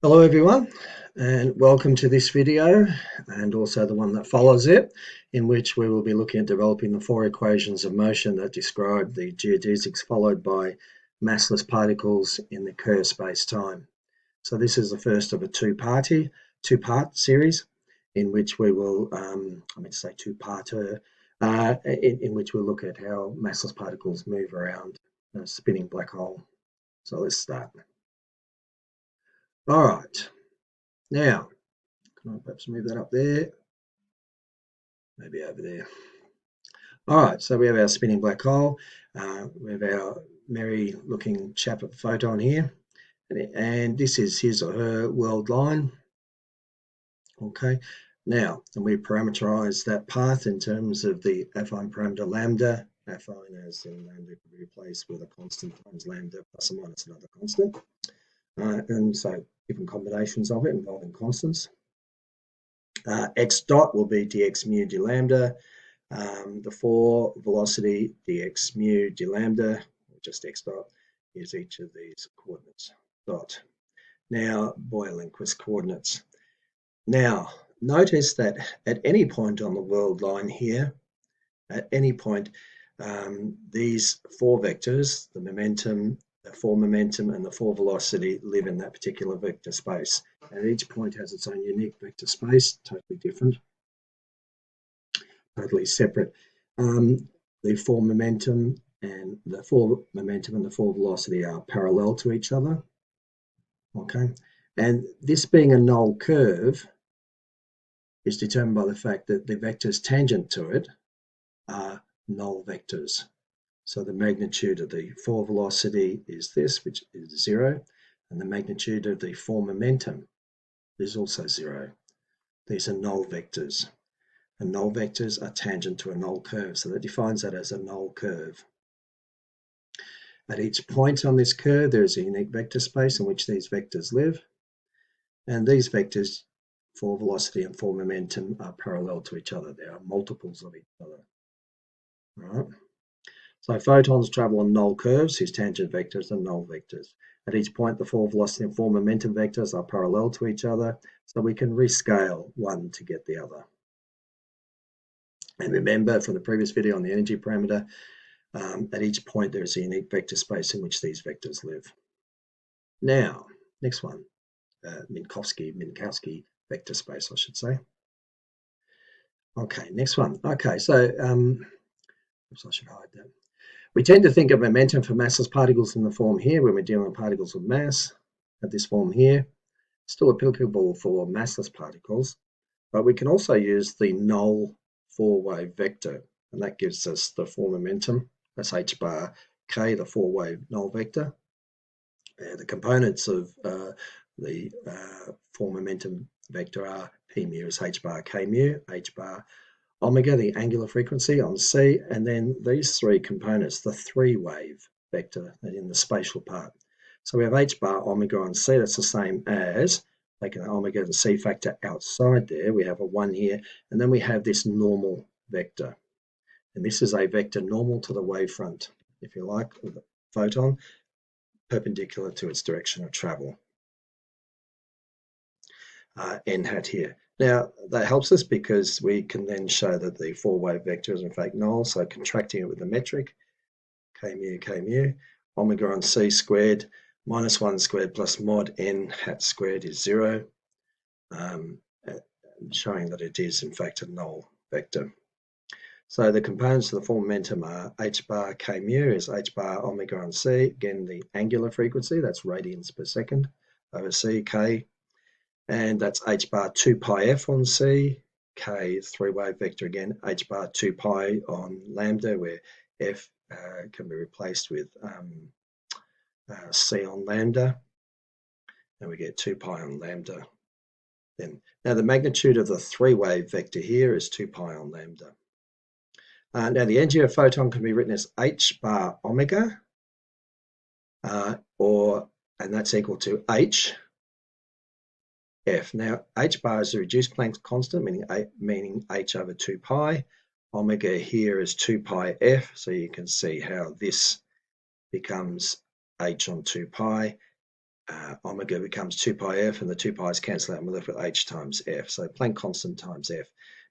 Hello everyone, and welcome to this video and also the one that follows it, in which we will be looking at developing the four equations of motion that describe the geodesics followed by massless particles in the Kerr space-time. So this is the first of a two-part series in which we will, two-parter, in which we'll look at how massless particles move around a spinning black hole. So let's start. All right. Now, can I perhaps move that up there? Maybe over there. All right, so we have our spinning black hole. We have our merry looking chap of photon here. And this is his or her world line. Okay, now, and we parameterize that path in terms of the affine parameter lambda. Affine as in lambda could be replaced with a constant times lambda plus or minus another constant. And so different combinations of it involving constants. X dot will be dx mu d lambda. The 4 velocity dx mu d lambda, or just x dot, is each of these coordinates. Dot. Now, Boyer-Lindquist coordinates. Now, notice that at any point on the world line here, at any point, these 4 vectors, the momentum, the 4 momentum, and the 4 velocity, live in that particular vector space. And each point has its own unique vector space, totally different, totally separate. The 4 momentum and the 4 velocity are parallel to each other. Okay, and this being a null curve is determined by the fact that the vectors tangent to it are null vectors. So the magnitude of the 4 velocity is this, which is 0, and the magnitude of the 4 momentum is also 0. These are null vectors. And null vectors are tangent to a null curve, so that defines that as a null curve. At each point on this curve, there is a unique vector space in which these vectors live, and these vectors, 4 velocity and 4 momentum, are parallel to each other. They are multiples of each other. All right. So photons travel on null curves whose tangent vectors are null vectors. At each point, the 4 velocity and 4 momentum vectors are parallel to each other, so we can rescale one to get the other. And remember from the previous video on the energy parameter, at each point there is a unique vector space in which these vectors live. Now, next one, Minkowski vector space, I should say. Okay, next one. Okay, so, oops, I should hide that. We tend to think of momentum for massless particles in the form here when we're dealing with particles with mass, at this form here. Still applicable for massless particles, but we can also use the null 4-wave vector, and that gives us the 4 momentum. That's h bar k, the 4-wave null vector. The components of the 4 momentum vector are p mu is h bar k mu, h bar omega, the angular frequency on C, and then these 3 components, the 3-wave vector in the spatial part. So we have h bar omega on C, that's the same as taking the omega and C factor outside there. We have a 1 here, and then we have this normal vector. And this is a vector normal to the wavefront, if you like, with a photon, perpendicular to its direction of travel. N hat here. Now, that helps us because we can then show that the 4-wave vector is in fact null, so contracting it with the metric, k mu, omega on C squared, minus 1 squared plus mod n hat squared is 0, showing that it is in fact a null vector. So the components of the 4 momentum are h bar k mu is h bar omega on C, again the angular frequency, that's radians per second, over C, k, and that's h bar 2 pi f on C, k 3-wave vector again, h bar 2 pi on lambda, where f can be replaced with c on lambda, and we get 2 pi on lambda. Then, now the magnitude of the 3-wave vector here is 2 pi on lambda. Now the energy of a photon can be written as h bar omega, and that's equal to h f. Now h bar is a reduced Planck's constant, meaning h over 2 pi. Omega here is 2 pi f, so you can see how this becomes h on 2 pi, omega becomes 2 pi f, and the 2 pi's cancel out, and we're left with h times f. So Planck constant times f.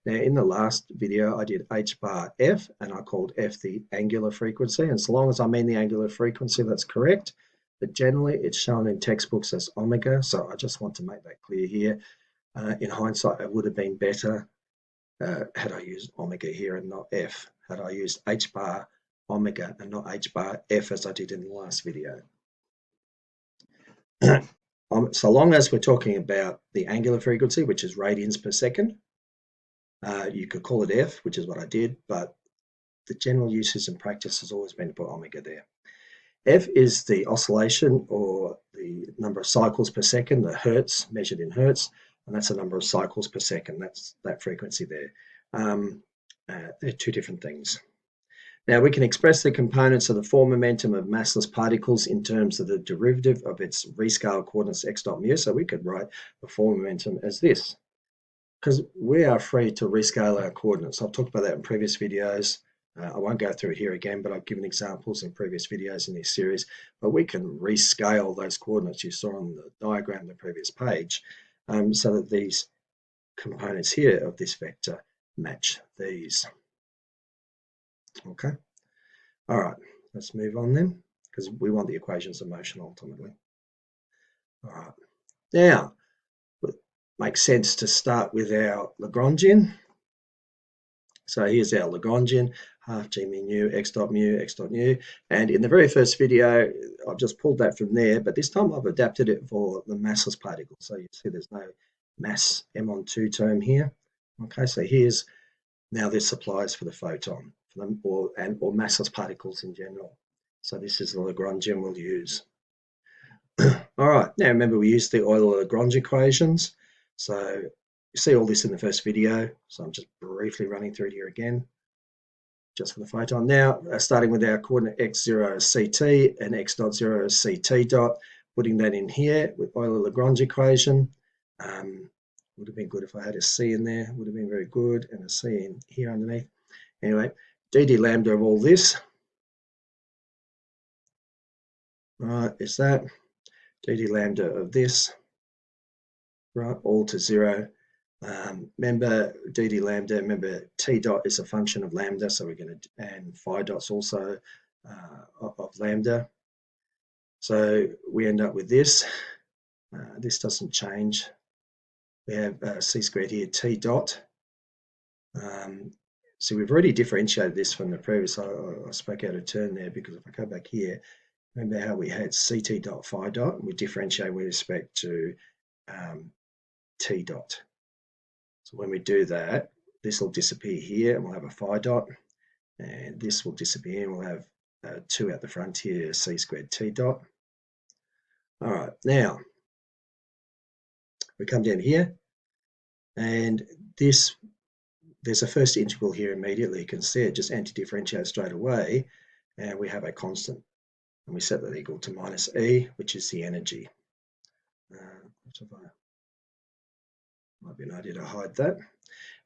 Now, in the last video, I did h bar f, and I called f the angular frequency. And so long as I mean the angular frequency, that's correct. But generally, it's shown in textbooks as omega. So I just want to make that clear here. In hindsight, it would have been better had I used omega here and not f. Had I used h bar omega and not h bar f as I did in the last video. So long as we're talking about the angular frequency, which is radians per second, you could call it f, which is what I did, but the general usage in practice has always been to put omega there. F is the oscillation, or the number of cycles per second, the hertz, measured in hertz, and that's the number of cycles per second. That's that frequency there. They're two different things. Now, we can express the components of the form momentum of massless particles in terms of the derivative of its rescale coordinates x dot mu. So we could write the form momentum as this, because we are free to rescale our coordinates. I've talked about that in previous videos. I won't go through it here again, but I've given examples in previous videos in this series. But we can rescale those coordinates you saw on the diagram on the previous page, so that these components here of this vector match these. Okay. All right, let's move on then, because we want the equations of motion ultimately. All right. Now, it makes sense to start with our Lagrangian. So here's our Lagrangian, half g mu, x dot nu. And in the very first video, I've just pulled that from there, but this time I've adapted it for the massless particle. So you see there's no mass m on 2 term here. Okay, so here's, now this applies for the photon, for them, or massless particles in general. So this is the Lagrangian we'll use. All right, now remember we used the Euler-Lagrange equations. So you see all this in the first video, so I'm just briefly running through it here again, just for the photon. Now, starting with our coordinate x0 is ct and x dot 0 is ct dot, putting that in here with Euler-Lagrange equation. Would have been good if I had a c in there, would have been very good, and a c in here underneath. Anyway, dd lambda of all this, right, is that dd lambda of this, right, all to 0. Remember dd lambda, remember t dot is a function of lambda, so we're going to, and phi dot's also of lambda. So we end up with this. This doesn't change. We have c squared here, t dot. So we've already differentiated this from the previous. I spoke out of turn there, because if I go back here, remember how we had ct dot phi dot, and we differentiate with respect to t dot. So when we do that, this will disappear here, and we'll have a phi dot, and this will disappear, and we'll have 2 at the front here, c squared t dot. All right, now we come down here, and this, there's a first integral here immediately. You can see it just anti-differentiates straight away, and we have a constant, and we set that equal to minus E, which is the energy. Might be an idea to hide that.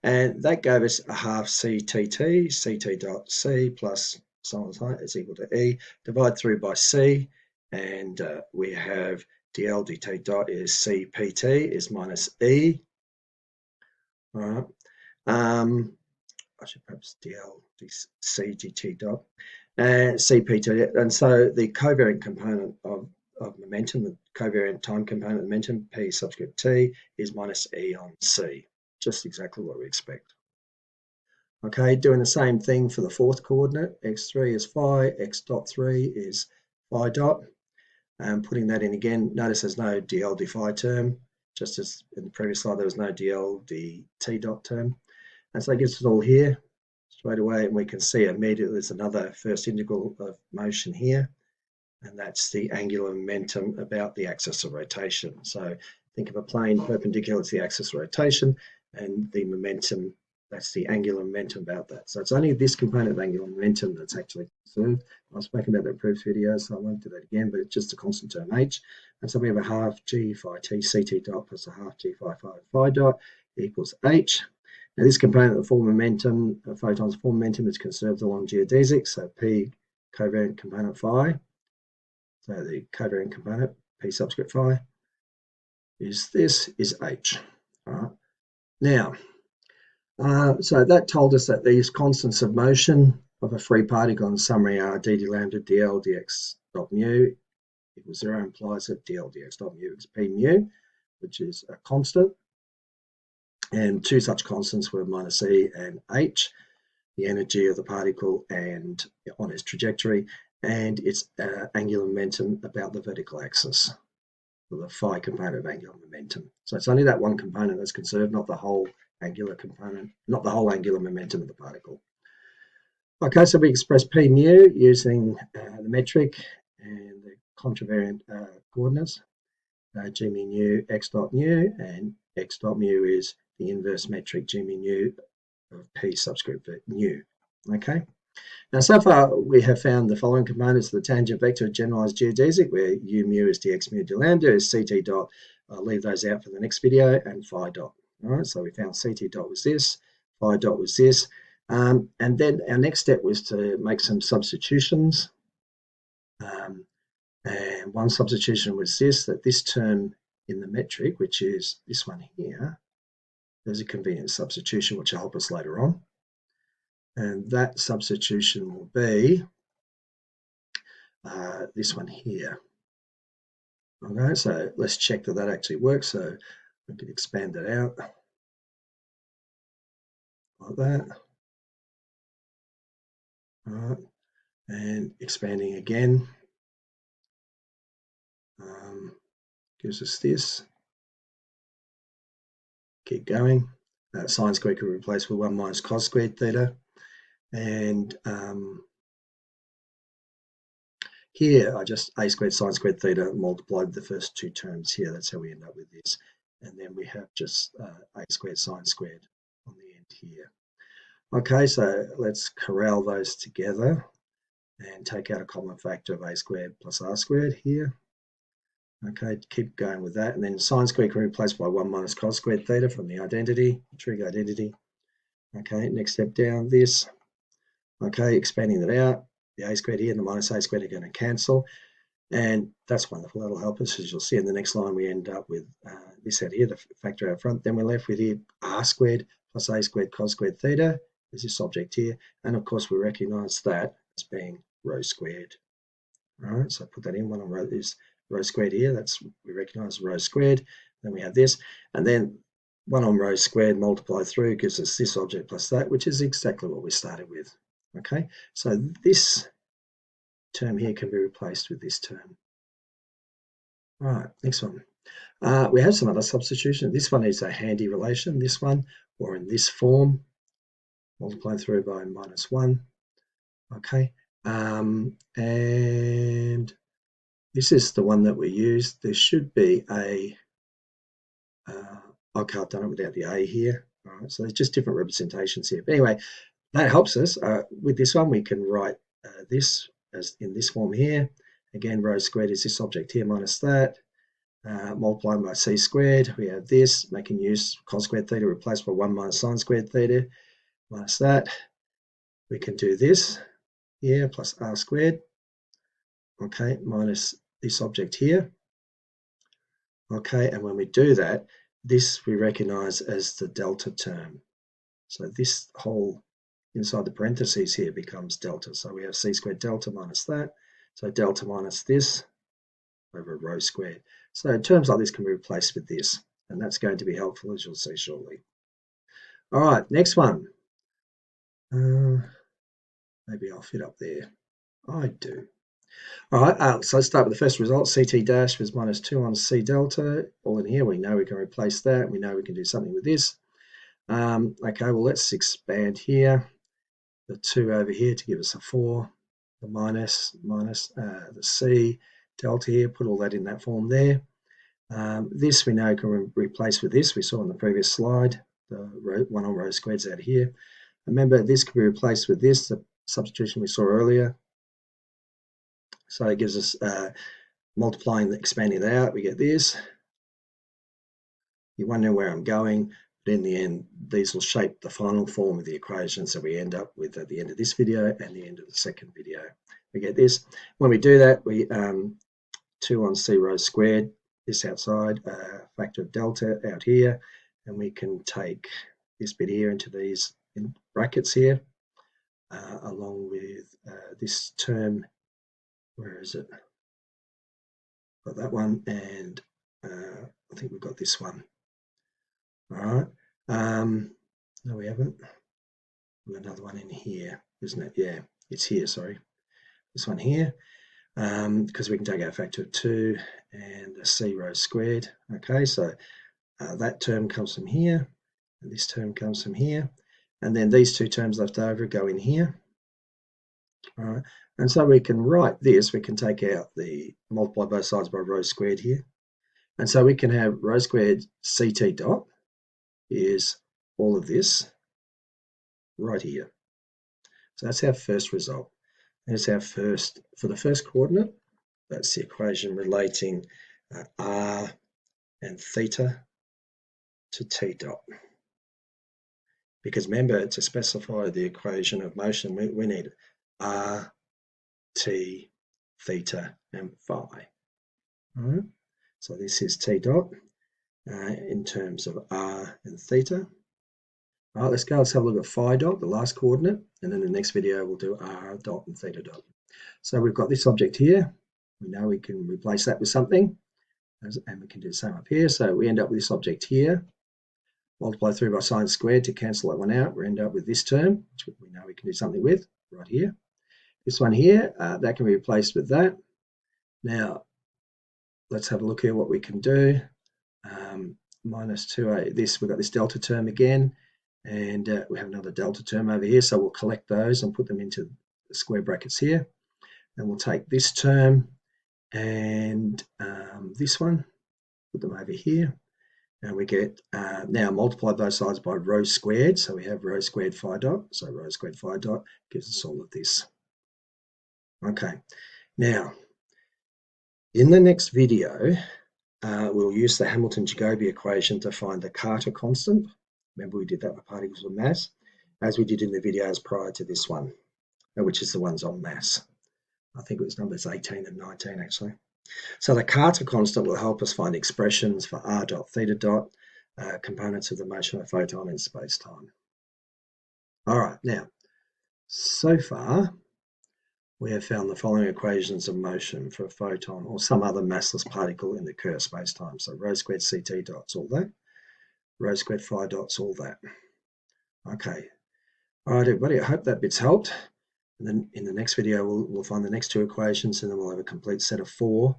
And that gave us a half CTT, CT dot C plus so on and is equal to E. Divide through by C, and we have dl dt dot is CPT is minus E. All right. I should perhaps dl CGT dot and CPT. And so the covariant component of momentum, the covariant time component of momentum, P subscript T, is minus E on C. Just exactly what we expect. Okay, doing the same thing for the fourth coordinate. X3 is phi, x dot 3 is phi dot. And putting that in again, notice there's no dl d phi term, just as in the previous slide there was no dl d t dot term. And so it gives us all here straight away, and we can see immediately there's another first integral of motion here, and that's the angular momentum about the axis of rotation. So think of a plane perpendicular to the axis of rotation, and the momentum, that's the angular momentum about that. So it's only this component of angular momentum that's actually conserved. I've spoken about that in previous videos, so I won't do that again, but it's just a constant term h. And so we have a half g phi t ct dot plus a half g phi phi dot equals h. Now this component of the form momentum, photon's form momentum, is conserved along geodesics, so p covariant component phi. So the covariant component, P subscript phi, is this, is H. All right. Now, so that told us that these constants of motion of a free particle in summary are dd lambda dl dx dot mu equals 0 implies that dl dx dot mu is p mu, which is a constant. And two such constants were minus e and h, the energy of the particle and on its trajectory, and its angular momentum about the vertical axis, the phi component of angular momentum. So it's only that one component that's conserved, not the whole angular component, not the whole angular momentum of the particle. Okay, so we express p mu using the metric and the contravariant coordinates, g mu nu x dot mu, and x dot mu is the inverse metric g mu nu of p subscript nu. Okay, now so far we have found the following components of the tangent vector of generalized geodesic, where u mu is dx mu d lambda is ct dot. I'll leave those out for the next video, and phi dot. All right, so we found ct dot was this, phi dot was this, and then our next step was to make some substitutions. And one substitution was this, that this term in the metric, which is this one here, there's a convenient substitution which will help us later on. And that substitution will be this one here. Okay, so let's check that that actually works. So we can expand that out like that. All right, and expanding again gives us this. Keep going. Sine squared can be replaced with 1 minus cos squared theta. And here I just a squared sine squared theta multiplied the first two terms here. That's how we end up with this. And then we have just a squared sine squared on the end here. Okay, so let's corral those together and take out a common factor of a squared plus r squared here. Okay, keep going with that. And then sine squared can be replaced by 1 minus cos squared theta from the identity, trig identity. Okay, next step down, this. Okay, expanding that out. The a squared here and the minus a squared are going to cancel. And that's wonderful. That'll help us. As you'll see in the next line, we end up with this out here, the factor out front. Then we're left with here r squared plus a squared cos squared theta is this object here. And of course, we recognize that as being rho squared. All right, so put that in. One on rho is rho squared here. That's, we recognize rho squared. Then we have this. And then 1 on rho squared multiplied through gives us this object plus that, which is exactly what we started with. Okay, so this term here can be replaced with this term. All right, next one. We have some other substitution. This one is a handy relation, this one, or in this form, multiplied through by minus 1. Okay, and this is the one that we use. There should be a, okay, I've done it without the a here. All right, so there's just different representations here. But anyway, that helps us. With this one, we can write this as in this form here. Again, rho squared is this object here minus that. Multiplying by c squared, we have this, making use cos squared theta replaced by 1 minus sine squared theta minus that. We can do this here plus r squared, okay, minus this object here. Okay, and when we do that, this we recognize as the delta term. So this whole inside the parentheses here becomes delta. So we have c squared delta minus that. So delta minus this over rho squared. So terms like this can be replaced with this, and that's going to be helpful, as you'll see shortly. All right, next one. Maybe I'll fit up there. I do. All right, so let's start with the first result. CT dash was minus 2 on C delta. All in here, we know we can replace that. We know we can do something with this. Okay, well, let's expand here. The 2 over here to give us a 4. The minus the C delta here, put all that in that form there. This we know can replace with this. We saw in the previous slide, the 1 on rho squared's out here. Remember, this can be replaced with this, the substitution we saw earlier. So it gives us multiplying, expanding that out, we get this. You're wondering where I'm going, but in the end, these will shape the final form of the equation. So we end up with at the end of this video and the end of the second video. We get this. When we do that, we 2 on c rho squared, this outside, factor of delta out here, and we can take this bit here into these brackets here, along with this term. Where is it? Got that one, and I think we've got this one. All right. No, we haven't. We've got another one in here, isn't it? Yeah, it's here, sorry. This one here, because we can take our factor of 2 and the c rho squared. Okay, so that term comes from here, and this term comes from here, and then these two terms left over go in here. All right, and so we can write this, we can take out multiply both sides by rho squared here, and so we can have rho squared ct dot is all of this right here. So that's our first result. There's our first, for the first coordinate, that's the equation relating r and theta to t dot. Because remember, to specify the equation of motion, we need r, t, theta, and phi. All right. So this is t dot in terms of r and theta. All right, let's have a look at phi dot, the last coordinate, and then the next video we'll do r dot and theta dot. So we've got this object here. We know we can replace that with something, and we can do the same up here. So we end up with this object here. Multiply through by sine squared to cancel that one out. We end up with this term, which we know we can do something with right here. This one here, that can be replaced with that. Now, let's have a look here what we can do. Minus 2a, we've got this delta term again, and we have another delta term over here. So we'll collect those and put them into the square brackets here. And we'll take this term and this one, put them over here. And we get, now multiply both sides by rho squared. So we have rho squared phi dot. So rho squared phi dot gives us all of this. Okay, now in the next video, we'll use the Hamilton-Jacobi equation to find the Carter constant. Remember we did that with particles of mass, as we did in the videos prior to this one, which is the ones on mass. I think it was numbers 18 and 19 actually. So the Carter constant will help us find expressions for r dot, theta dot, components of the motion of a photon in space-time. All right, now, so far, we have found the following equations of motion for a photon or some other massless particle in the Kerr space-time. So rho squared ct dot's all that, rho squared phi dot's all that. Okay, all right, everybody, I hope that bit's helped. And then in the next video, we'll find the next two equations, and then we'll have a complete set of 4,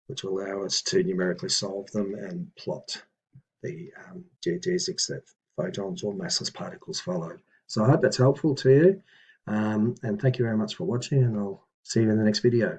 which will allow us to numerically solve them and plot the geodesics that photons or massless particles follow. So I hope that's helpful to you, and thank you very much for watching, and I'll see you in the next video.